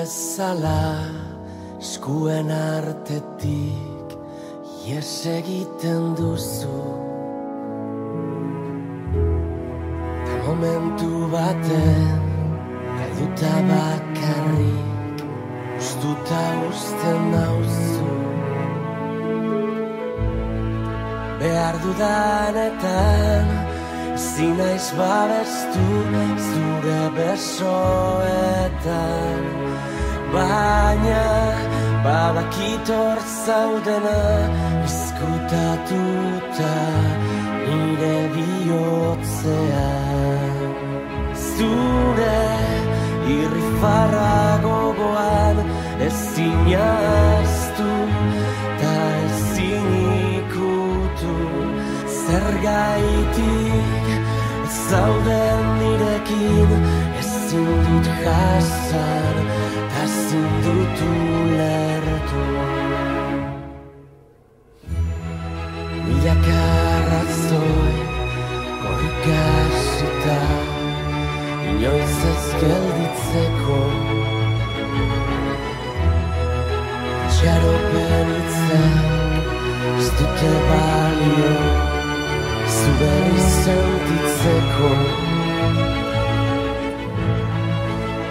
bezala eskuen artetik ies egiten duzu. Ta momentu baten galduta bakarrik ustuta uzten nauzu. Behar dudanetan ezin naiz babestu zure besoetan, baina badakit hor zaudena izkutatuta nire bihotzean. Zure irrifarra gogoan ezin ahaztu ta ezin ikutu. Zergaitik ez zauden nirekin ezin dut jasan ta ezin dut ulertu. Milaka arrazoi korrikasita inoiz ez gelditzeko, itxaropen hitzak ez dute balio zu berriz sentitzeko.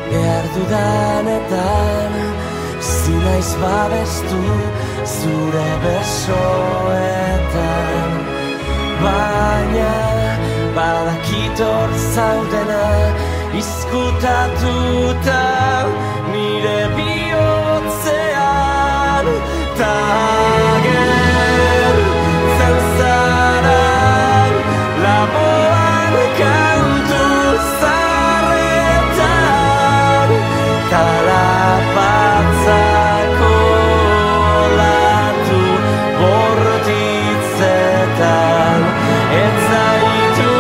Behar dudanetan ezin naiz babestu zure besoetan, baina badakit hor zaudena izkutatuta nire bihotzean. Ta agertzen zara laboan kantu zaharretan, ta lapatzako latu bortitzetan. Ez zaitu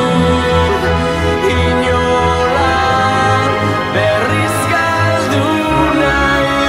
inola berriz galdu nahi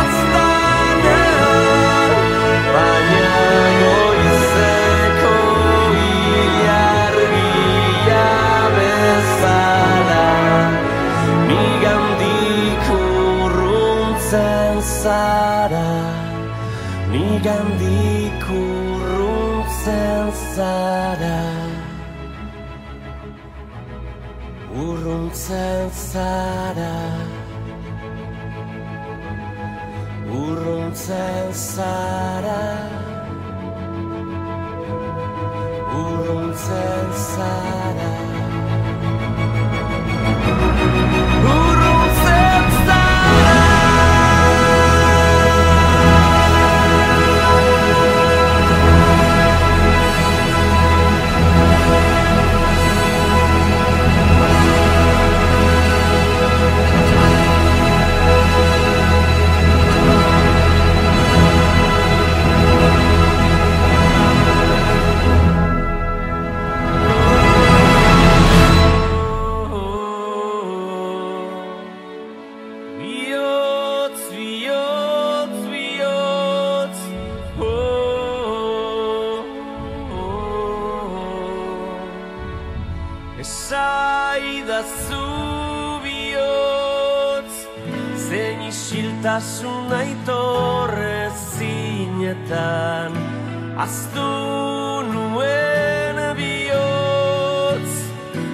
aztanan, baina goizeko ilargia bezala nigandik urruntzen zara. Nigandik urruntzen zara, urruntzen zara, urruntzen zara, urruntzen zara, urruntzen zara. Esaidazu bihotz, zein isiltasuna itorrezinetan, aztu nuen bihotz,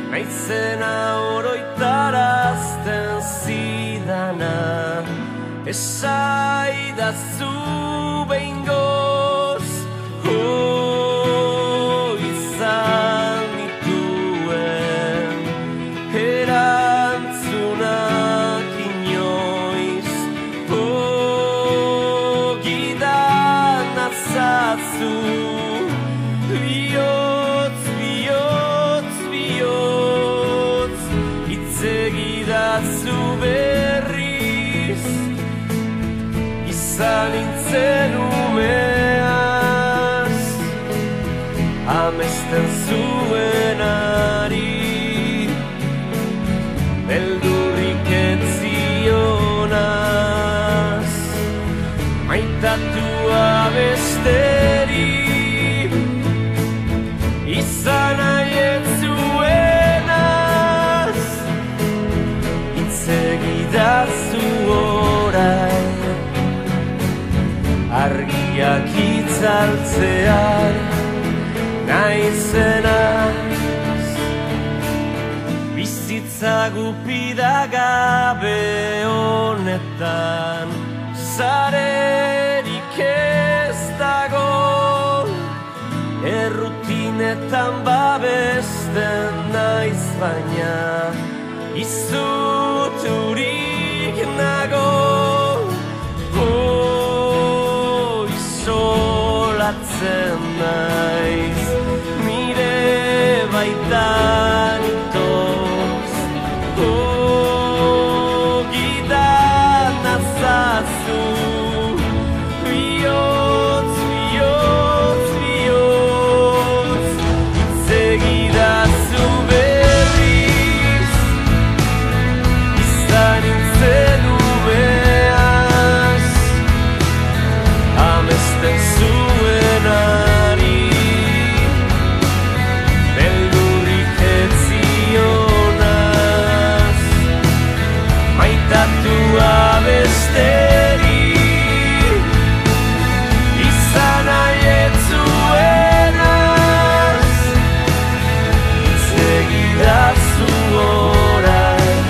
naizen hau esaidazu behingoz izan dituen erantzunak inoiz gidan azazu bihotz, bihotz, bihotz itzegidazu berriz izan nintzen umeaz amesten zuenari beldurrik ez zionaz maitatua besteri izan nahi ez zuenaz itzegidazu orain argiak itzaltzean naizenaz bizitza gupida gabe honetan zarerik ez dago errutinetan babesten naiz baina izuturik nago isolatzen naiz nire baitan itoz gidan azazu bihotz, bihotz, bihotz itzegidazu berriz izan nintzen umeaz amesten zuenari beldurrik ez zionaz maitatua besteri izan nahi ez zuenaz itzegidazu orain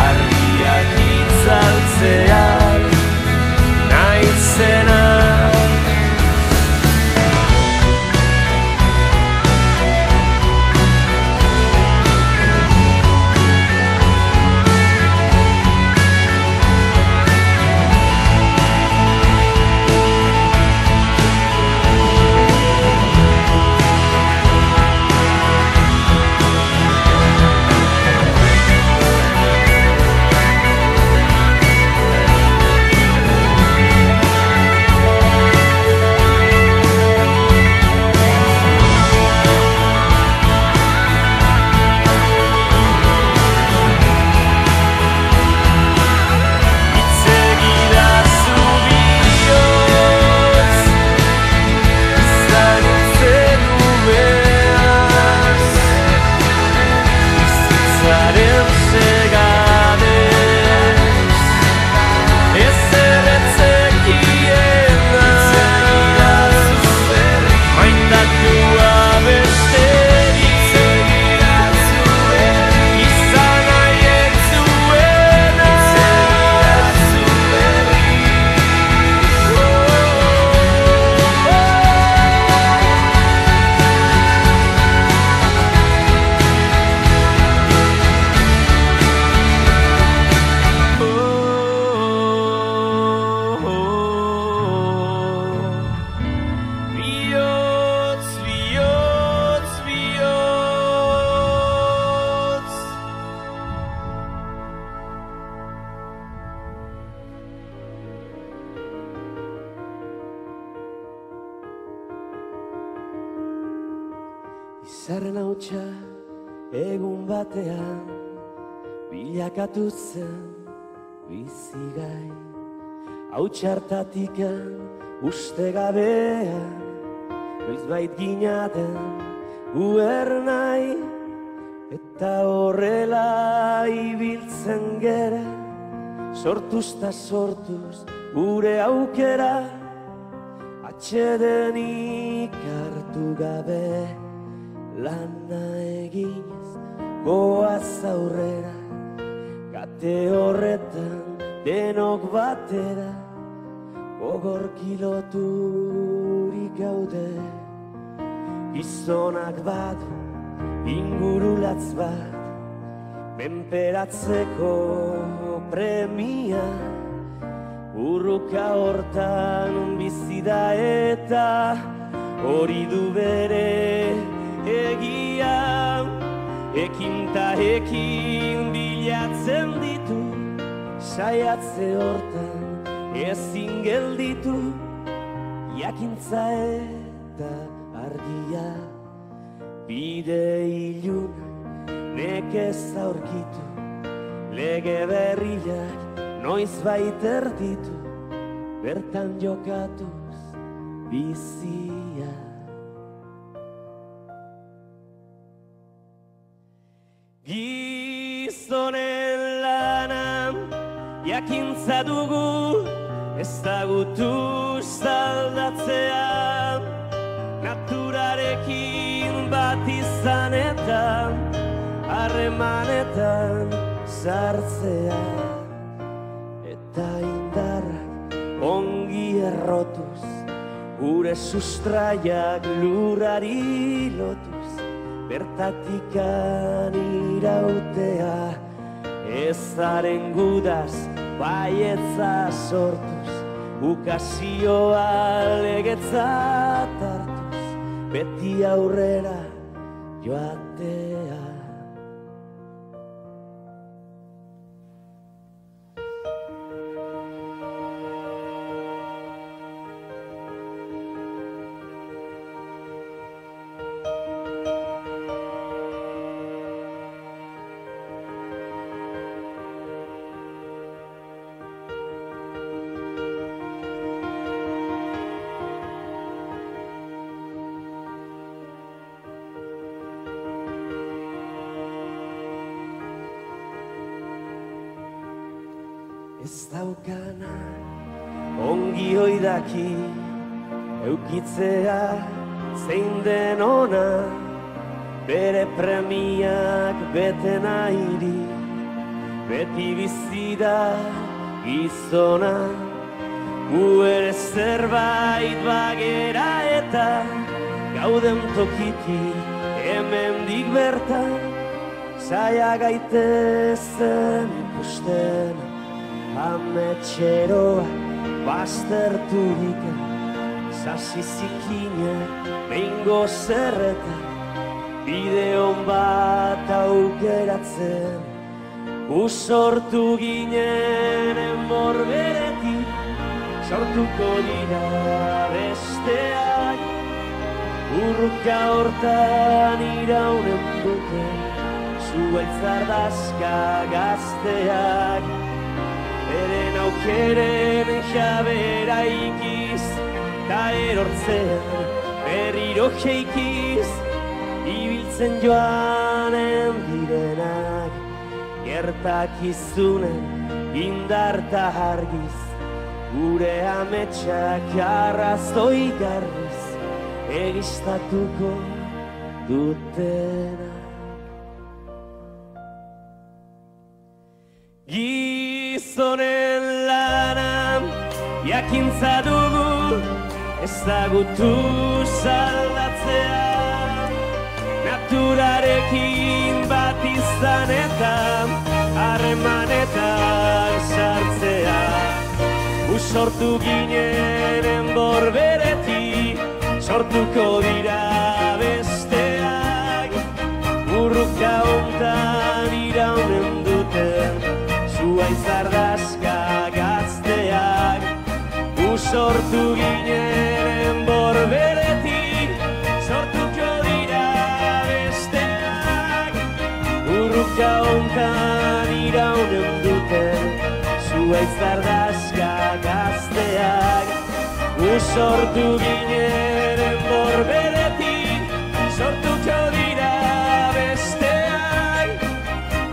argiak itzaltzean naizenaz Izarren hautsa egun batean bilakatu zen bizigai hautsartatikan ustegabean noizbait ginaten guernai eta horrela ibiltzen gera sortuz ta sortuz gure aukera atsedenik hartu gabe lana eginez goaz aurrera kate horretan denok batera, gogorki loturik gaude. Gizonak badu ingurulatz bat, menperatzeko premia, urruka hortan bizi da eta hori du bere egia. Ekin ta ekin bilatzen ditu, saiatze hortan ezin gelditu, jakintza eta argia. Bide ilun nekez aurkitu, lege berriak noiz baiter ditu, bertan jokatuz bizia. Gizonen lana jakintza dugu, ezagutu zaldatzea, naturarekin bat izan eta harremanetan sartzea, eta indarrak ongi errotuz, gure sustraiak lurrari lotuz, bertatikan irautea, ezaren gudaz baietza sortuz, ukazioa legetzat hartuz, beti aurrera joatea. Ez daukana ongi oidaki, eukitzea zein den ona, bere premiak bete nairi, beti bizida gizona. Gu ere zerbait bagera eta gauden tokitik hemendik bertan, zaila gaitezen ikusten ametxeroa bazterturik, sasi zikina behingo zerreta, bideon bat aukeratzen, sortu ginen enborberetik, sortuko dira besteak, urruka hortan iraunen dute, zueltzardazka gazteak, beren aukeren jabera ikiz, ta erortzean berriro jeikiz, ibiltzen joanen direnak, gertakizunen indarta argiz, gure ametsak arrazoi garriz, egistatuko dutena. Gizonen lana jakintza dugu, ezagutu zaldatzea, naturarekin bat izan eta harremanetan sartzea. Sortu ginen enborberetik, sortuko dira besteak, urruka hontan iraunen duten, zuaitzardazka gazteak. Sortu ginen enborberetik, sortuko dira besteak, urruka hontan iraunen duten, zuaitzardazka gazteak. Sortu ginen enborberetik, sortuko dira besteak,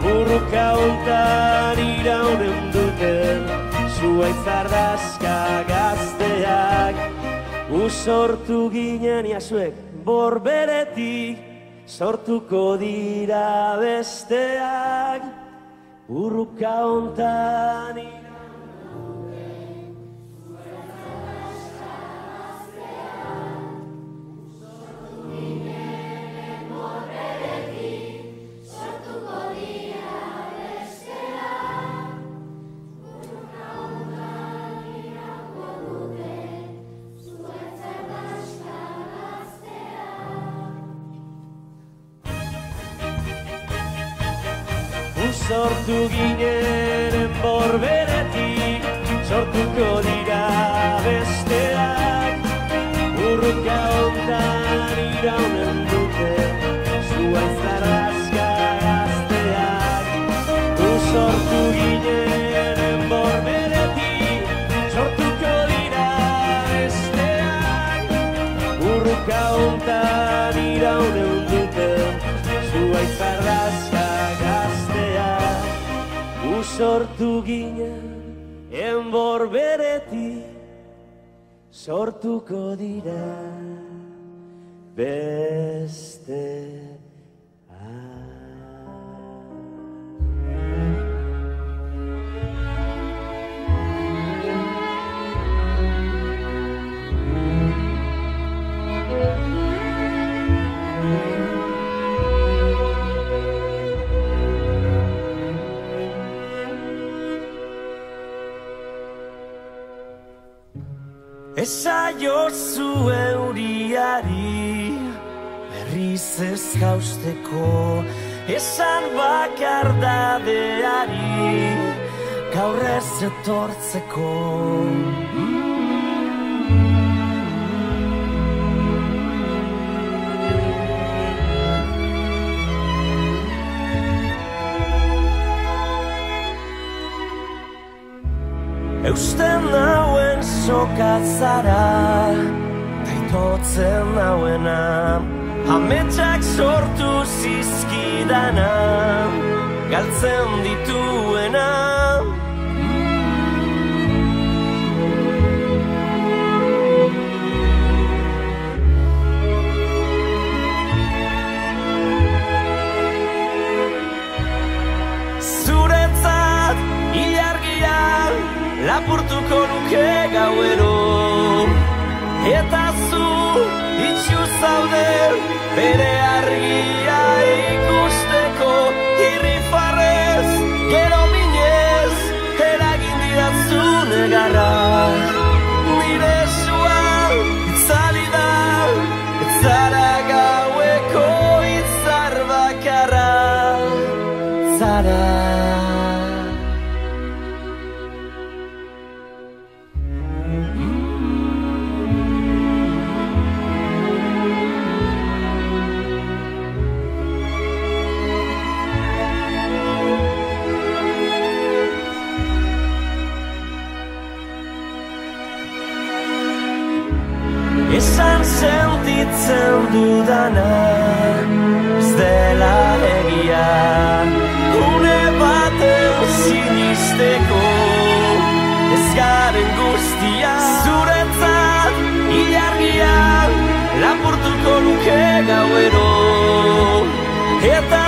urruka hontan iraunen duten, zuaitzardazka gazteak. Sortu ginen iasuek borberetik, sortuko dira besteak, urruka hontan iraunen sortu ginen enborberetik, sortuko dira besteak, urruka hontan iraunen dute, zuaitz zarrazka gazteak. Sortu ginen enborberetik, sortuko dira besteak, urruka hontan iraunen dute, zuaitz zarrazka gazteak. Sortu ginen enborberetik, sortuko dira besteak. Esaiozu euriari berriz ez jausteko, esan bakardadeari gaur ez etortzeko. Eusten nauen sokatzara, taitotzen nauena, ametsak sortu zizkidana, galtzen dituena. Zuretzat ilargian lapurtuko nuke gauero, eta zu itxu zaude bere argia ikusteko. Irrifarrez, gero minez, eragin didatzu negarra. Nire esua itzali da, etzara gaueko itzar bakarra, zara. Esan sentitzen dudana ez dela egia, une baten sinisteko ez garen guztia. Zuretzat ilargian lapurtuko nuke gauero, eta